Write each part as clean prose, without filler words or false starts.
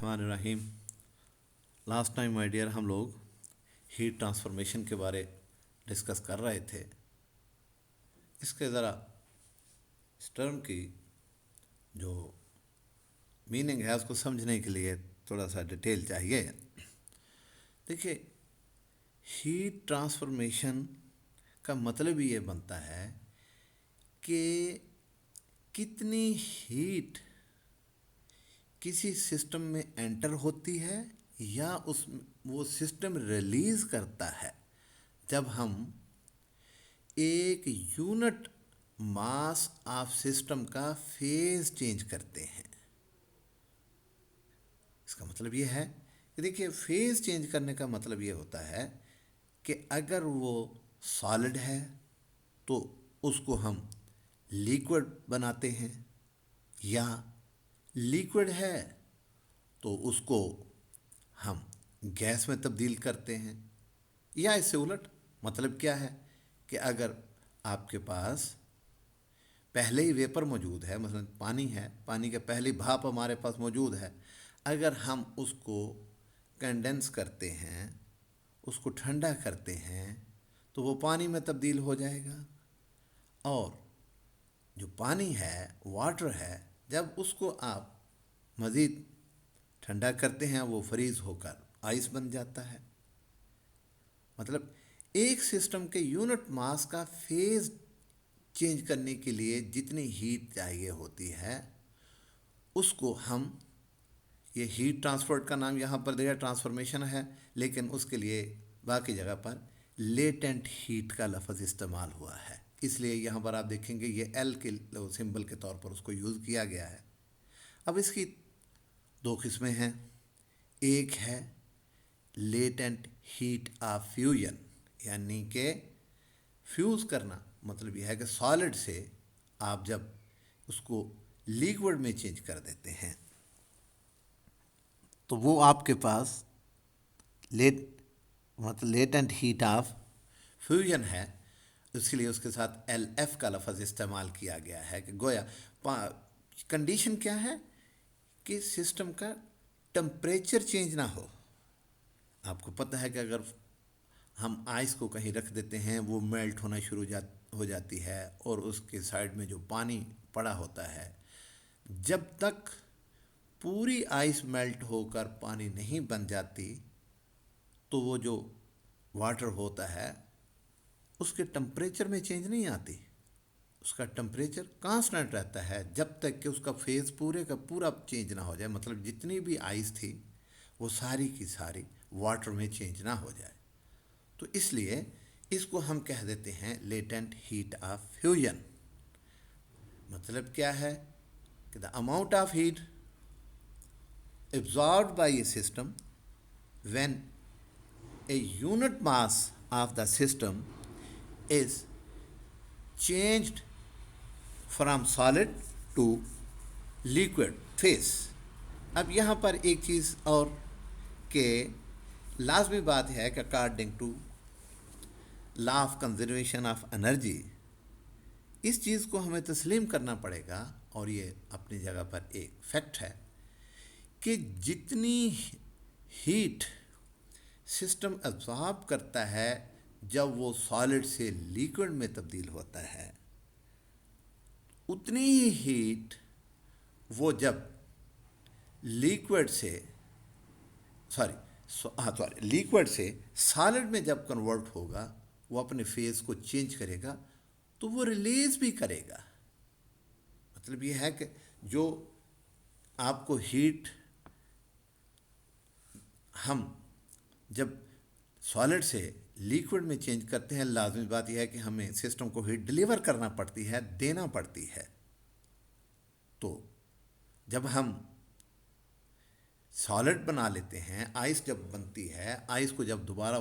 Rahim. Last time my dear हम लोग heat transformation के बारे डिस्कस कर रहे थे। इसके ज़रा इस टर्म की जो मीनिंग है उसको समझने के लिए थोड़ा सा डिटेल चाहिए। देखिए, हीट ट्रांसफॉर्मेशन का मतलब ये बनता है कि कितनी हीट किसी सिस्टम में एंटर होती है या उस वो सिस्टम रिलीज़ करता है जब हम एक यूनिट मास ऑफ सिस्टम का फेज चेंज करते हैं। इसका मतलब ये है कि देखिए, फेज चेंज करने का मतलब ये होता है कि अगर वो सॉलिड है तो उसको हम लिक्विड बनाते हैं, या लिक्विड है तो उसको हम गैस में तब्दील करते हैं, या इससे उलट। मतलब क्या है कि अगर आपके पास पहले ही वेपर मौजूद है, मसलन पानी है, पानी के पहले ही भाप हमारे पास मौजूद है, अगर हम उसको कंडेंस करते हैं, उसको ठंडा करते हैं, तो वो पानी में तब्दील हो जाएगा। और जो पानी है, वाटर है, जब उसको आप मज़ीद ठंडा करते हैं वो फ्रीज होकर आइस बन जाता है। मतलब एक सिस्टम के यूनिट मास का फेज चेंज करने के लिए जितनी हीट चाहिए होती है उसको हम, ये हीट ट्रांसपोर्ट का नाम यहाँ पर दिया ट्रांसफॉर्मेशन है, लेकिन उसके लिए बाकी जगह पर लेटेंट हीट का लफ्ज़ इस्तेमाल हुआ है, इसलिए यहाँ पर आप देखेंगे ये एल के सिंबल के तौर पर उसको यूज़ किया गया है। अब इसकी दो किस्में हैं। एक है लेटेंट हीट ऑफ फ्यूजन, यानी कि फ्यूज़ करना, मतलब यह है कि सॉलिड से आप जब उसको लिक्विड में चेंज कर देते हैं तो वो आपके पास लेट मतलब लेटेंट हीट ऑफ फ्यूजन है। इसलिए उसके साथ एल एफ का लफ्ज़ इस्तेमाल किया गया है कि गोया कंडीशन क्या है कि सिस्टम का टेम्परेचर चेंज ना हो। आपको पता है कि अगर हम आइस को कहीं रख देते हैं वो मेल्ट होना हो जाती है, और उसके साइड में जो पानी पड़ा होता है, जब तक पूरी आइस मेल्ट होकर पानी नहीं बन जाती तो वो जो वाटर होता है उसके टेम्परेचर में चेंज नहीं आती। उसका टेम्परेचर कांस्टेंट रहता है जब तक कि उसका फेज़ पूरे का पूरा चेंज ना हो जाए, मतलब जितनी भी आइस थी वो सारी की सारी वाटर में चेंज ना हो जाए। तो इसलिए इसको हम कह देते हैं लेटेंट हीट ऑफ फ्यूजन। मतलब क्या है कि the amount of heat absorbed by a system when a unit mass of the system is changed from solid to liquid phase। अब यहाँ पर एक चीज़ और के लाजमी बात है कि according to law of conservation of energy इस चीज़ को हमें तस्लीम करना पड़ेगा, और ये अपनी जगह पर एक फैक्ट है कि जितनी हीट सिस्टम एब्जॉर्ब करता है जब वो सॉलिड से लिक्विड में तब्दील होता है, उतनी ही हीट वो जब लिक्विड से लिक्विड से सॉलिड में जब कन्वर्ट होगा वो अपने फेस को चेंज करेगा तो वो रिलीज भी करेगा। मतलब ये है कि जो आपको हीट हम जब सॉलिड से लिक्विड में चेंज करते हैं, लाजमी बात यह है कि हमें सिस्टम को हीट डिलीवर करना पड़ती है, देना पड़ती है। तो जब हम सॉलिड बना लेते हैं, आइस जब बनती है, आइस को जब दोबारा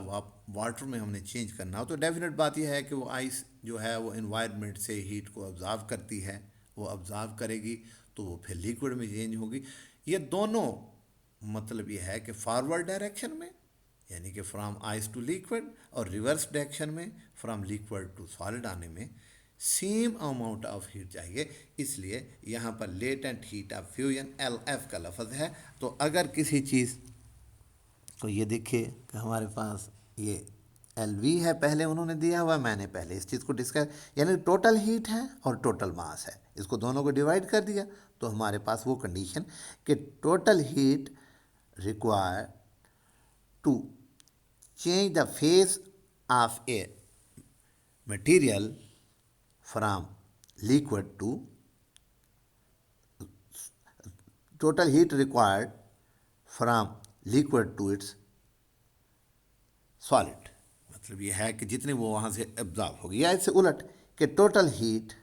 वाटर में हमने चेंज करना हो तो डेफिनेट बात यह है कि वो आइस जो है वो एनवायरनमेंट से हीट को ऑब्जर्व करती है, वो ऑब्जर्व करेगी तो वो फिर लिक्विड में चेंज होगी। ये दोनों मतलब ये है कि फॉरवर्ड डायरेक्शन में, यानी कि फ्रॉम आइस टू लिक्विड, और रिवर्स डायरेक्शन में फ्रॉम लिक्विड टू सॉलिड आने में सेम अमाउंट ऑफ हीट चाहिए, इसलिए यहाँ पर latent heat of fusion LF का लफ्ज़ है। तो अगर किसी चीज़ को ये देखिए कि हमारे पास ये LV है, पहले उन्होंने दिया हुआ, मैंने पहले इस चीज़ को डिस्कस, यानी टोटल हीट है और टोटल मास है, इसको दोनों को डिवाइड कर दिया तो हमारे पास वो कंडीशन कि total heat required to change the phase of a material from liquid to total heat required from liquid to its solid, मतलब ये है कि जितनी वो वहाँ से एब्जॉर्ब होगी, या इससे उलट कि टोटल हीट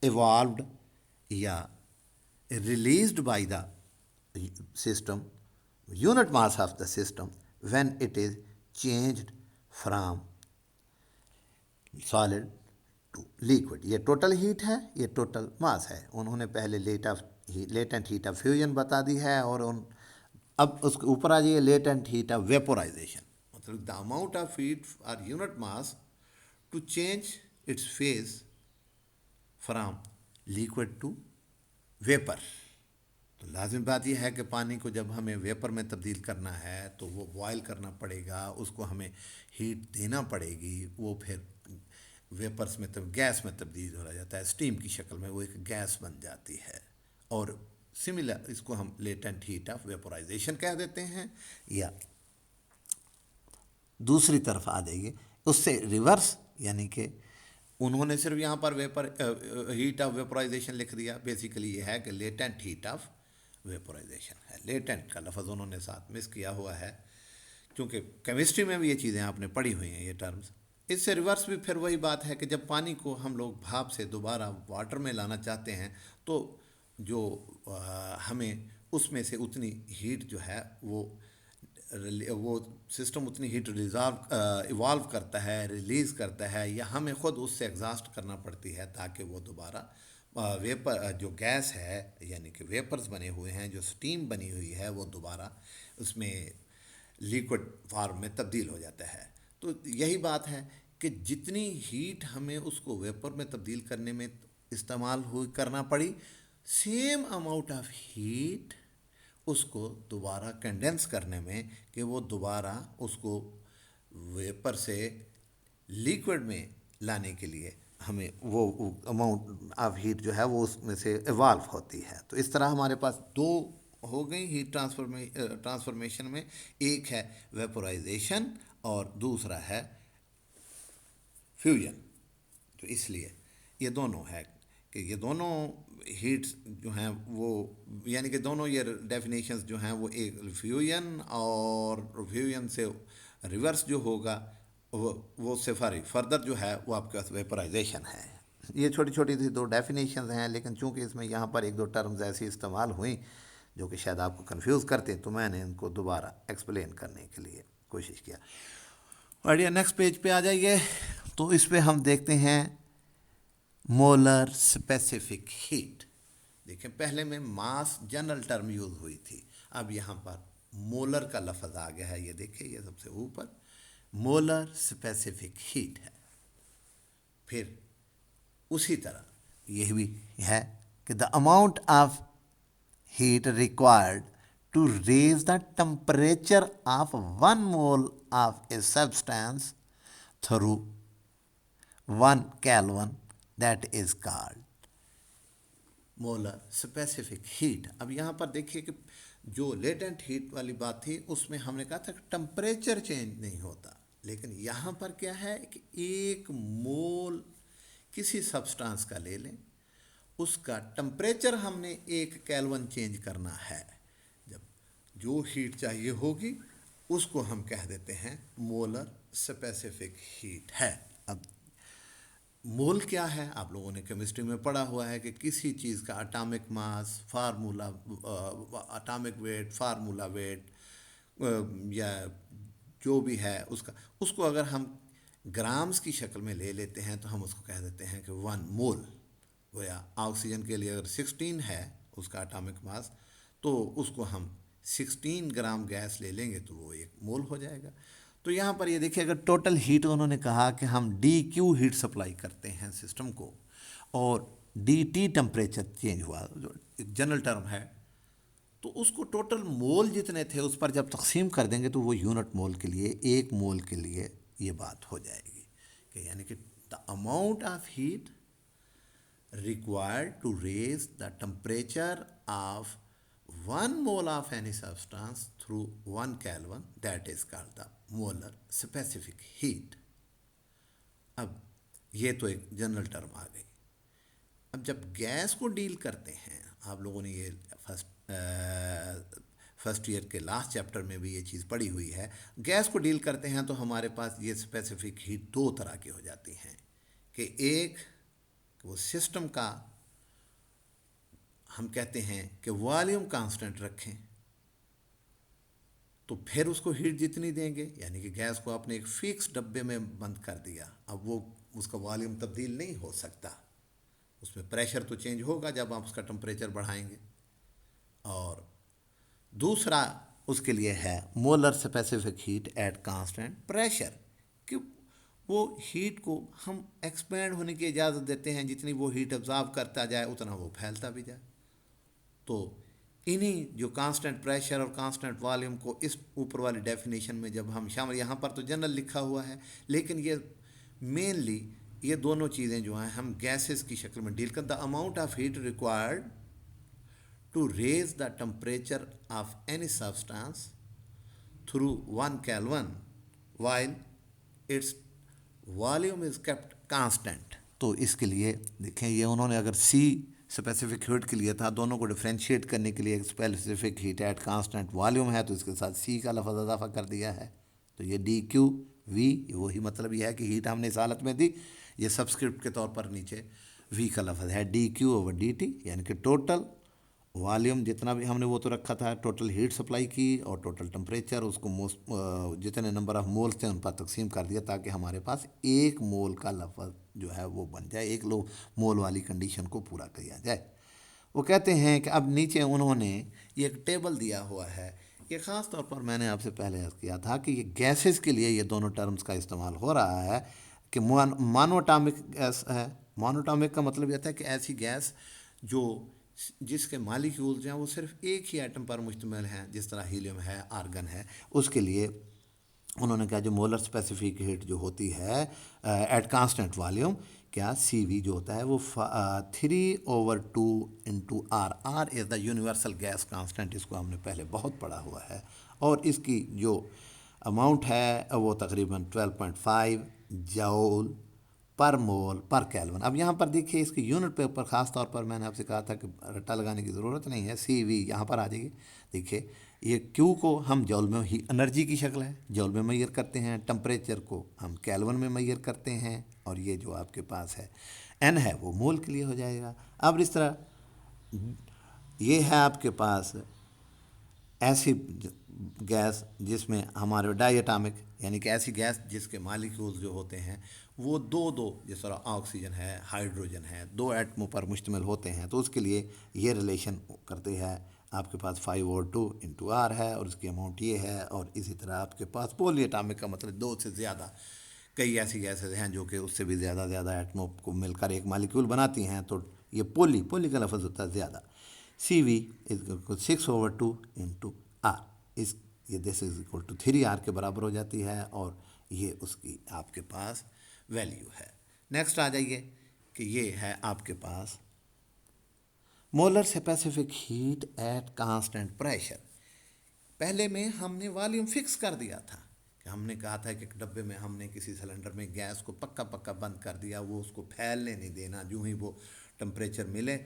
इवॉल्व्ड या released by the system unit mass of the system when it is changed from solid to liquid. ये टोटल हीट है, ये टोटल मास है। उन्होंने पहले लेटेंट हीट ऑफ फ्यूजन बता दी है, और अब उसके ऊपर आ जाइए लेटेंट हीट ऑफ वेपोराइजेशन, मतलब द अमाउंट ऑफ हीट और unit mass to change its phase from liquid to vapour. तो लाजिम बात यह है कि पानी को जब हमें वेपर में तब्दील करना है तो वो बॉयल करना पड़ेगा, उसको हमें हीट देना पड़ेगी, वो फिर वेपर्स में तब गैस में तब्दील हो जाता है, स्टीम की शक्ल में वो एक गैस बन जाती है। और सिमिलर इसको हम लेटेंट हीट ऑफ वेपोराइजेशन कह देते हैं। या दूसरी तरफ आ जाइए, उससे रिवर्स, यानी कि उन्होंने सिर्फ यहाँ पर हीट ऑफ वेपोराइजेशन लिख दिया, बेसिकली ये है कि लेटेंट हीट ऑफ वेपोराइजेशन है। लेटेंट का लफ्ज़ उन्होंने साथ मिस किया हुआ है, क्योंकि केमिस्ट्री में भी ये चीज़ें आपने पढ़ी हुई हैं ये टर्म्स। इससे रिवर्स भी फिर वही बात है कि जब पानी को हम लोग भाप से दोबारा वाटर में लाना चाहते हैं तो जो हमें उसमें से उतनी हीट जो है वो सिस्टम उतनी हीट इवॉल्व करता है, रिलीज़ करता है, या हमें ख़ुद उससे एग्जॉस्ट करना पड़ती है ताकि वो दोबारा वेपर जो गैस है, यानी कि वेपर्स बने हुए हैं, जो स्टीम बनी हुई है, वो दोबारा उसमें लिक्विड फॉर्म में तब्दील हो जाता है। तो यही बात है कि जितनी हीट हमें उसको वेपर में तब्दील करने में इस्तेमाल हुई करना पड़ी, सेम अमाउंट ऑफ हीट उसको दोबारा कंडेंस करने में, कि वो दोबारा उसको वेपर से लिक्विड में लाने के लिए हमें वो अमाउंट ऑफ हीट जो है वो उसमें से इवॉल्व होती है। तो इस तरह हमारे पास दो हो गई हीट ट्रांसफॉर्मेशन में, एक है वेपोराइजेशन और दूसरा है फ्यूजन। तो इसलिए ये दोनों है कि ये दोनों हीट्स जो हैं वो, यानी कि दोनों ये डेफिनेशंस जो हैं वो एक फ्यूजन, और फ्यूजन से रिवर्स जो होगा वो सिफारी फर्दर जो है वो आपके पास वेपोराइजेशन है। ये छोटी छोटी सी दो डेफिनेशंस हैं, लेकिन चूंकि इसमें यहाँ पर एक दो टर्म्स ऐसी इस्तेमाल हुई जो कि शायद आपको कंफ्यूज करते, तो मैंने इनको दोबारा एक्सप्लेन करने के लिए कोशिश किया। और ये नेक्स्ट पेज पे आ जाइए, तो इस पे हम देखते हैं मोलर स्पेसिफिक हीट। देखिए पहले में मास जनरल टर्म यूज हुई थी, अब यहाँ पर मोलर का लफ्ज़ आ गया है। ये देखिए ये सबसे ऊपर मोलर स्पेसिफिक हीट है। फिर उसी तरह यह भी है कि the amount of heat required to raise the temperature of 1 mole of a substance through 1 Kelvin, that is called molar specific heat। अब यहाँ पर देखिए कि जो लेटेंट हीट वाली बात थी उसमें हमने कहा था कि टेम्परेचर चेंज नहीं होता, लेकिन यहाँ पर क्या है कि 1 मोल किसी सब्सटेंस का ले लें, उसका टेम्परेचर हमने 1 केल्विन चेंज करना है। जब जो हीट चाहिए होगी उसको हम कह देते हैं मोलर स्पेसिफिक हीट है। अब मोल क्या है, आप लोगों ने केमिस्ट्री में पढ़ा हुआ है कि किसी चीज़ का atomic mass formula, atomic weight, formula wait, या जो भी है उसको अगर हम ग्राम्स की शक्ल में ले लेते हैं तो हम उसको कह देते हैं कि 1 मोल। गोया ऑक्सीजन के लिए अगर 16 है उसका एटॉमिक मास, तो उसको हम 16 ग्राम गैस ले लेंगे तो वो 1 मोल हो जाएगा। तो यहाँ पर ये देखिए, अगर टोटल हीट उन्होंने कहा कि हम डी क्यू हीट सप्लाई करते हैं सिस्टम को, और डी टी टेम्परेचर चेंज हुआ, जो एक जनरल टर्म है, तो उसको टोटल मोल जितने थे उस पर जब तकसीम कर देंगे तो वो यूनिट मोल के लिए, एक मोल के लिए ये बात हो जाएगी कि यानी कि the amount of heat required to raise the temperature of 1 mole of any substance through 1 Kelvin, that is called the molar specific heat. अब ये तो एक जनरल टर्म आ गई। अब जब गैस को डील करते हैं, आप लोगों ने ये फर्स्ट ईयर के लास्ट चैप्टर में भी ये चीज़ पढ़ी हुई है, गैस को डील करते हैं तो हमारे पास ये स्पेसिफिक हीट दो तरह की हो जाती हैं कि एक वो सिस्टम का हम कहते हैं कि वॉल्यूम कांस्टेंट रखें, तो फिर उसको हीट जितनी देंगे, यानी कि गैस को आपने एक फिक्स डब्बे में बंद कर दिया, अब वो उसका वॉल्यूम तब्दील नहीं हो सकता, उसमें प्रेशर तो चेंज होगा जब आप उसका टेम्परेचर बढ़ाएंगे। और दूसरा उसके लिए है molar specific heat at constant pressure, कि वो हीट को हम एक्सपेंड होने की इजाज़त देते हैं, जितनी वो हीट ऑब्जॉर्व करता जाए उतना वो फैलता भी जाए। तो इन्हीं जो कांस्टेंट प्रेशर और कांस्टेंट वॉल्यूम को इस ऊपर वाली डेफिनेशन में जब हम शामिल, यहाँ पर तो जनरल लिखा हुआ है, लेकिन ये मेनली ये दोनों चीज़ें जो हैं हम गैसेस की शक्ल में डील कर, the amount of heat required to raise the temperature of any substance through 1 Kelvin while its volume is kept constant. तो इसके लिए देखें, ये उन्होंने अगर सी स्पेसिफिक हीट के लिए था, दोनों को डिफ्रेंशिएट करने के लिए एक specific heat at constant volume है, तो इसके साथ सी का लफ्ज़ इजाफा कर दिया है। तो ये डी क्यू वी, वही मतलब ये है कि हीट हमने इस हालत में दी, ये सबस्क्रिप्ट के तौर पर नीचे वी का लफ्ज़ है, D Q over D T, यानी कि टोटल वॉल्यूम जितना भी हमने वो तो रखा था, टोटल हीट सप्लाई की और टोटल टेम्परेचर, उसको जितने नंबर ऑफ मोल्स थे उन पर तकसीम कर दिया, ताकि हमारे पास एक मोल का लफ्ज़ जो है वो बन जाए, एक लो मोल वाली कंडीशन को पूरा किया जाए। वो कहते हैं कि अब नीचे उन्होंने ये एक टेबल दिया हुआ है, ये ख़ास तौर पर मैंने आपसे पहले अर्ज़ किया था कि ये गैसेस के लिए ये दोनों टर्म्स का इस्तेमाल हो रहा है कि मोनोटॉमिक गैस है। मोनोटॉमिक का मतलब यह था कि ऐसी गैस जो जिसके मालिक्यूल्स हैं वो सिर्फ एक ही एटम पर मुश्तमिल हैं, जिस तरह हीलियम है, आर्गन है, उसके लिए उन्होंने कहा जो मोलर स्पेसिफिक हीट जो होती है एट कांस्टेंट वॉल्यूम, क्या सी वी जो होता है वो 3/2 R is the universal gas constant, इसको हमने पहले बहुत पढ़ा हुआ है, और इसकी जो अमाउंट है वो तकरीबन 12.5 जूल पर मोल पर केल्विन। अब यहाँ पर देखिए इसके यूनिट पे ऊपर ख़ास तौर पर मैंने आपसे कहा था कि रट्टा लगाने की ज़रूरत नहीं है, सी वी यहाँ पर आ जाएगी। देखिए ये क्यू को हम जौल में ही एनर्जी की शक्ल है, जौल में मैयर करते हैं, टेम्परेचर को हम केल्विन में मैयर करते हैं, और ये जो आपके पास है एन है वो मोल के लिए हो जाएगा। अब इस तरह ये है आपके पास ऐसी गैस जिसमें हमारे डायटामिक, यानी कि ऐसी गैस जिसके मालिक्यूल्स जो होते हैं वो दो दो, जिस तरह ऑक्सीजन है, हाइड्रोजन है, दो एटमों पर मुश्तमिल होते हैं, तो उसके लिए ये रिलेशन करते हैं आपके पास 5/2 है, और उसकी अमाउंट ये है। और इसी तरह आपके पास पोली एटामिक का मतलब दो से ज़्यादा, कई ऐसी गैसेज हैं जो कि उससे भी ज़्यादा एटमों को मिलकर एक मालिक्यूल बनाती हैं, तो ये पोली का लफ्ज़ होता है ज़्यादा। सी वी इज 6/2 इस ये दिस इज इक्वल टू 3 के बराबर हो जाती है, और ये उसकी आपके पास वैल्यू है। नेक्स्ट आ जाइए कि ये है आपके पास molar specific heat at constant pressure. पहले में हमने वॉल्यूम फिक्स कर दिया था, कि हमने कहा था कि एक डब्बे में हमने किसी सिलेंडर में गैस को पक्का बंद कर दिया, वो उसको फैलने नहीं देना, जो ही वो टेम्परेचर मिले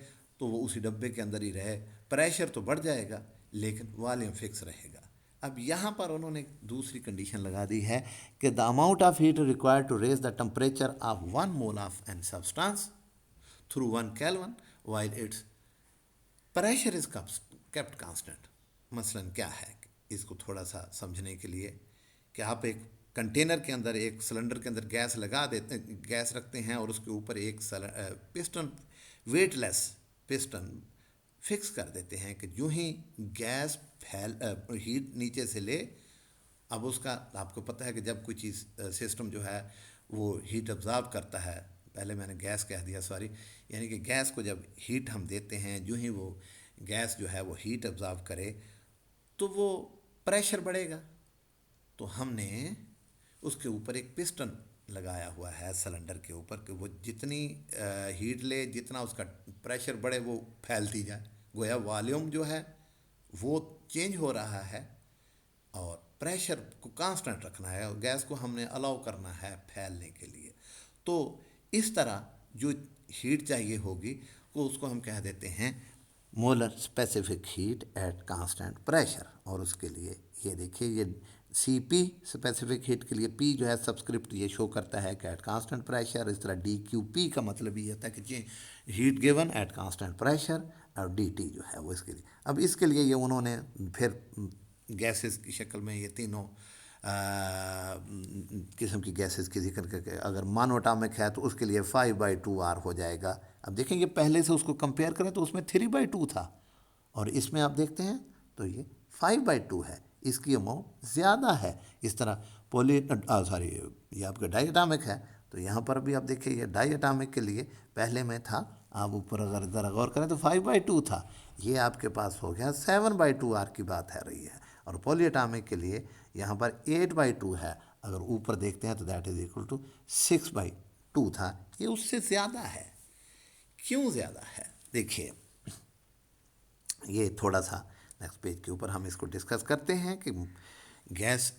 तो वो उसी डब्बे के अंदर ही रहे, प्रेशर तो बढ़ जाएगा लेकिन वॉल्यूम फिक्स रहेगा। अब यहाँ पर उन्होंने दूसरी कंडीशन लगा दी है कि the amount of heat required to raise the temperature of 1 mole of an substance through 1 Kelvin while its pressure is kept constant. मसलन क्या है, इसको थोड़ा सा समझने के लिए, कि आप एक कंटेनर के अंदर, एक सिलेंडर के अंदर गैस लगा देते, गैस रखते हैं, और उसके ऊपर एक पिस्टन, वेटलेस पिस्टन फिक्स कर देते हैं कि यूं ही गैस हीट नीचे से ले अब उसका आपको पता है कि जब कोई चीज़ सिस्टम जो है वो हीट ऑब्जर्व करता है, पहले मैंने गैस कह दिया सॉरी, यानी कि गैस को जब हीट हम देते हैं, जो ही वो गैस जो है वो हीट ऑब्जर्व करे तो वो प्रेशर बढ़ेगा। तो हमने उसके ऊपर एक पिस्टन लगाया हुआ है सिलेंडर के ऊपर कि वो जितनी हीट ले, जितना उसका प्रेशर बढ़े वो फैलती जाए। गोया वॉल्यूम जो है वो चेंज हो रहा है और प्रेशर को कांस्टेंट रखना है और गैस को हमने अलाउ करना है फैलने के लिए। तो इस तरह जो हीट चाहिए होगी वो उसको हम कह देते हैं molar specific heat at constant pressure. और उसके लिए ये देखिए, ये सी पी स्पेसिफिक हीट के लिए पी जो है सबस्क्रिप्ट ये शो करता है कि एट कांस्टेंट प्रेशर। इस तरह डी क्यू पी का मतलब ये होता है कि heat given at constant pressure, और डी टी जो है वो इसके लिए। अब इसके लिए ये उन्होंने फिर गैसेस की शक्ल में ये तीनों किस्म की गैसेस की जिक्र करके, अगर मोनोटॉमिक है तो उसके लिए 5/2 R हो जाएगा। अब देखेंगे पहले से उसको कंपेयर करें तो उसमें 3/2 था और इसमें आप देखते हैं तो ये 5/2 है, इसकी अमाउंट ज़्यादा है। इस तरह सॉरी, ये आपका डाइएटॉमिक है तो यहाँ पर भी आप देखिए ये डाइएटॉमिक के लिए पहले में था, आप ऊपर अगर ज़रा गौर करें तो 5/2 था, ये आपके पास हो गया 7/2 R की बात है रही है। और पॉलीएटॉमिक के लिए यहाँ पर 8/2 है, अगर ऊपर देखते हैं तो दैट इज़ इक्वल टू 6/2 था, ये उससे ज़्यादा है। क्यों ज़्यादा है देखिए, ये थोड़ा सा नेक्स्ट पेज के ऊपर हम इसको डिस्कस करते हैं कि गैस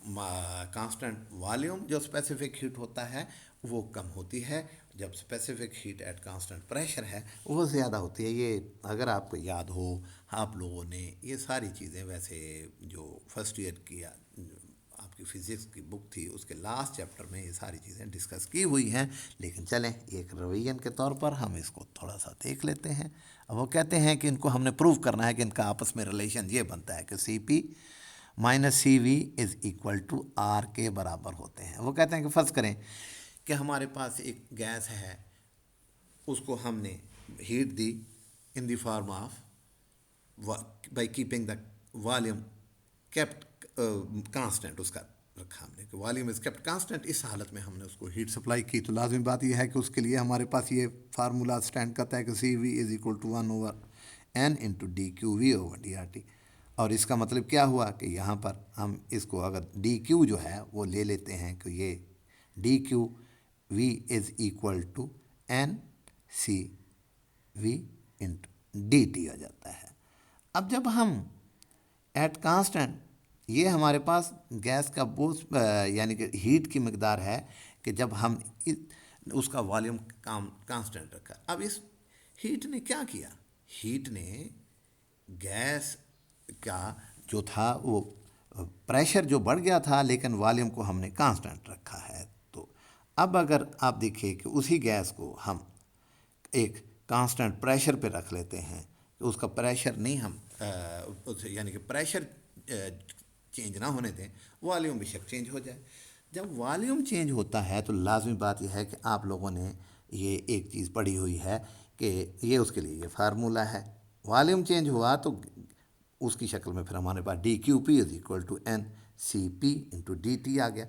कांस्टेंट वॉल्यूम जो स्पेसिफिक हीट होता है वो कम होती है, जब specific heat at constant pressure है वो ज़्यादा होती है। ये अगर आपको याद हो, आप लोगों ने ये सारी चीज़ें वैसे जो फर्स्ट ईयर की आपकी फिज़िक्स की बुक थी उसके लास्ट चैप्टर में ये सारी चीज़ें डिस्कस की हुई हैं, लेकिन चलें एक रिवीजन के तौर पर हम इसको थोड़ा सा देख लेते हैं। अब वो कहते हैं कि इनको हमने प्रूव करना है कि इनका आपस में रिलेशन ये बनता है कि C P minus C V is equal to R के बराबर होते हैं। वो कहते हैं कि फ़र्ज़ करें कि हमारे पास एक गैस है, उसको हमने heat the in the form of by keeping the volume kept constant, उसका रखा हमने कि वॉल्यूम इज़ केप्ट कांस्टेंट। इस हालत में हमने उसको हीट सप्लाई की तो लाजमी बात यह है कि उसके लिए हमारे पास ये फार्मूला स्टैंड करता है कि C V is equal to 1/n into d Q V over d R T. और इसका मतलब क्या हुआ कि यहाँ पर हम इसको अगर डी क्यू जो है वो ले लेते हैं कि ये d Q V is equal to n C V into d T आ जाता है। अब जब हम एट कांस्टेंट, ये हमारे पास गैस का बोझ यानी कि हीट की मकदार है कि जब हम उसका वॉल्यूम कांस्टेंट रखा। अब इस हीट ने क्या किया, हीट ने गैस का जो था वो प्रेशर जो बढ़ गया था लेकिन वॉल्यूम को हमने कांस्टेंट रखा है। तो अब अगर आप देखिए कि उसी गैस को हम एक कांस्टेंट प्रेशर पे रख लेते हैं, तो उसका प्रेशर नहीं हम यानी कि प्रेशर चेंज ना होने दें, वॉल्यूम बेशक चेंज हो जाए। जब वॉल्यूम चेंज होता है तो लाजमी बात यह है कि आप लोगों ने ये एक चीज़ पढ़ी हुई है कि ये उसके लिए ये फार्मूला है, वॉल्यूम चेंज हुआ तो उसकी शक्ल में फिर हमारे पास d Q P is equal to n C P into d T आ गया।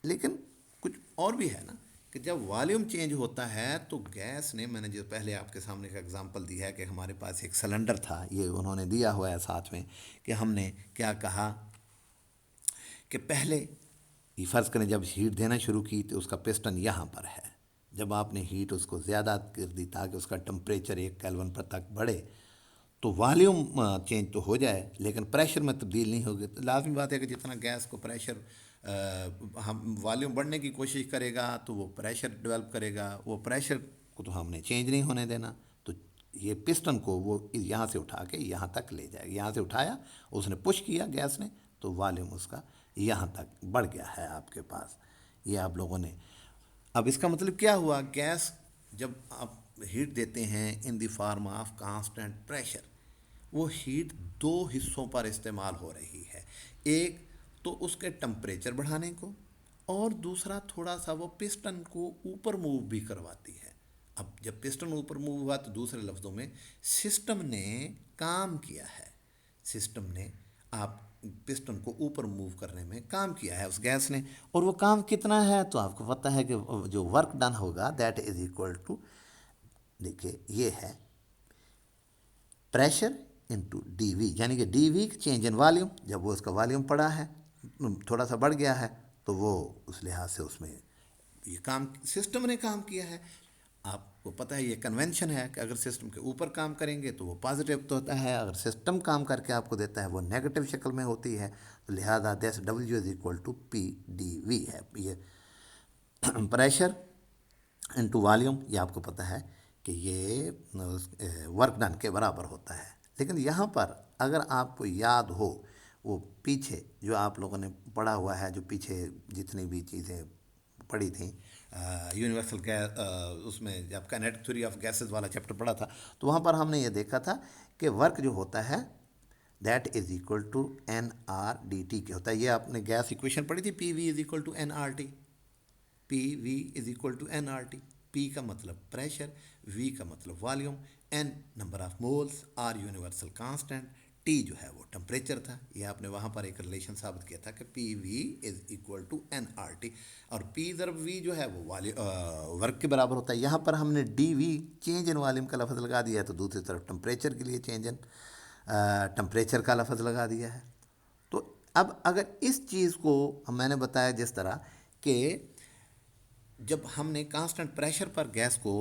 लेकिन कुछ और भी है ना कि जब वॉल्यूम चेंज होता है तो गैस ने, मैंने जो पहले आपके सामने का एग्जांपल दिया है कि हमारे पास एक सिलेंडर था, ये उन्होंने दिया हुआ है साथ में कि हमने क्या कहा कि पहले ये फ़र्ज़ करें जब हीट देना शुरू की तो उसका पिस्टन यहाँ पर है, जब आपने हीट उसको ज़्यादा कर दी ताकि उसका टेम्परेचर 1 केल्विन पर तक बढ़े तो वॉल्यूम चेंज तो हो जाए लेकिन प्रेशर में तब्दील नहीं होगी। तो लाजमी बात है कि जितना गैस को प्रेशर हम वॉल्यूम बढ़ने की कोशिश करेगा तो वो प्रेशर डेवलप करेगा, वो प्रेशर को तो हमने चेंज नहीं होने देना। तो ये पिस्टन को वो यहाँ से उठा के यहाँ तक ले जाएगा, यहाँ से उठाया उसने पुश किया गैस ने तो वॉल्यूम उसका यहाँ तक बढ़ गया है आपके पास। ये आप लोगों ने, अब इसका मतलब क्या हुआ, गैस जब आप हीट देते हैं in the form of constant pressure, वो हीट दो हिस्सों पर इस्तेमाल हो रही है, एक तो उसके टेम्परेचर बढ़ाने को और दूसरा थोड़ा सा वो पिस्टन को ऊपर मूव भी करवाती है। अब जब पिस्टन ऊपर मूव हुआ तो दूसरे लफ्ज़ों में सिस्टम ने काम किया है, सिस्टम ने, आप पिस्टन को ऊपर मूव करने में काम किया है उस गैस ने। और वो काम कितना है तो आपको पता है कि जो वर्क डन होगा दैट इज इक्वल टू, देखिए ये है प्रेशर इनटू डी वी, यानी कि D V change in volume, जब वो उसका वॉल्यूम पड़ा है थोड़ा सा बढ़ गया है तो वो उस लिहाज से उसमें ये काम सिस्टम ने काम किया है। आपको पता है ये कन्वेंशन है कि अगर सिस्टम के ऊपर काम करेंगे तो वो पॉजिटिव तो होता है, अगर सिस्टम काम करके आपको देता है वो नेगेटिव शक्ल में होती है। तो लिहाजा thus W is equal to P d V है। ये प्रेशर इनटू वॉल्यूम, ये आपको पता है कि ये वर्क डन के बराबर होता है। लेकिन यहाँ पर अगर आपको याद हो वो पीछे जो आप लोगों ने पढ़ा हुआ है, जो पीछे जितनी भी चीज़ें पढ़ी थी यूनिवर्सल गैस, उसमें जब काइनेटिक थ्योरी ऑफ गैसेस वाला चैप्टर पढ़ा था तो वहाँ पर हमने ये देखा था कि वर्क जो होता है that is equal to N R D T के होता है। ये आपने गैस इक्वेशन पढ़ी थी, P V is equal to N R T, P V is equal to N R T. P का मतलब प्रेशर, वी का मतलब volume, N number of moles, R universal constant, T जो है वो टेम्परेचर था। ये आपने वहाँ पर एक रिलेशन साबित किया था कि P V is equal to N R T, और पी ज़रब वी जो है वो वर्क के बराबर होता है। यहाँ पर हमने D V change in volume का लफ्ज़ लगा दिया है, तो दूसरी तरफ टेम्परेचर के लिए चेंज इन टेम्परेचर का लफ्ज़ लगा दिया है। तो अब अगर इस चीज़ को मैंने बताया जिस तरह कि जब हमने कांस्टेंट प्रेशर पर गैस को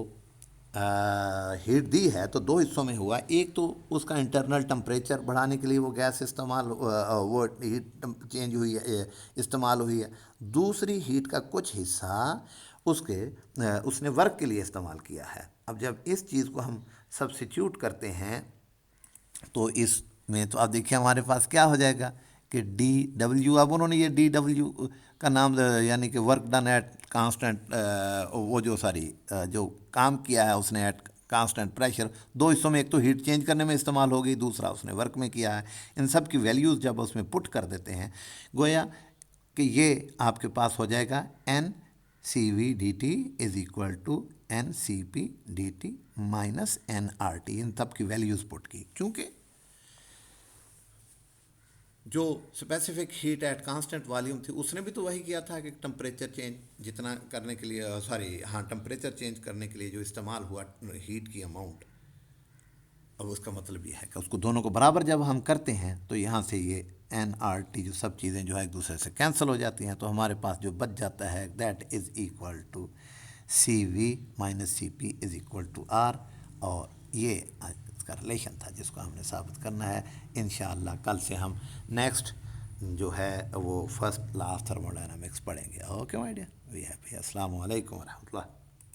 हीट दी है तो दो हिस्सों में हुआ। एक तो उसका इंटरनल टेम्परेचर बढ़ाने के लिए वो गैस इस्तेमाल वो हीट चेंज हुई है, इस्तेमाल हुई है। दूसरी हीट का कुछ हिस्सा उसने वर्क के लिए इस्तेमाल किया है। अब जब इस चीज़ को हम सब्स्टिट्यूट करते हैं तो इसमें तो आप देखिए हमारे पास क्या हो जाएगा कि डी डब्ल्यू, अब उन्होंने ये डी डब्ल्यू का नाम यानी कि वर्क डन एट कांस्टेंट, वो जो जो काम किया है उसने एट कांस्टेंट प्रेशर, दो हिस्सों में, एक तो हीट चेंज करने में इस्तेमाल होगी, दूसरा उसने वर्क में किया है। इन सब की वैल्यूज़ जब उसमें पुट कर देते हैं गोया कि ये आपके पास हो जाएगा n C V d T is equal to n C P d T minus n R T. इन सब की वैल्यूज़ पुट की, क्योंकि जो specific heat at constant volume थी उसने भी तो वही किया था कि टेम्परेचर चेंज जितना करने के लिए टेम्परेचर चेंज करने के लिए जो इस्तेमाल हुआ हीट की अमाउंट। अब उसका मतलब ये है कि उसको दोनों को बराबर जब हम करते हैं तो यहाँ से ये एन आर टी जो सब चीज़ें जो है एक दूसरे से कैंसिल हो जाती हैं, तो हमारे पास जो बच जाता है that is equal to C V minus C P is equal to R. और ये इसका रिलेशन था जिसको हमने साबित करना है। इंशाअल्लाह कल से हम नेक्स्ट जो है वो फर्स्ट लॉ ऑफ थर्मोडायनामिक्स पढ़ेंगे। Okay my dear, we have अस्सलाम वालेकुम व रहमतुल्लाह।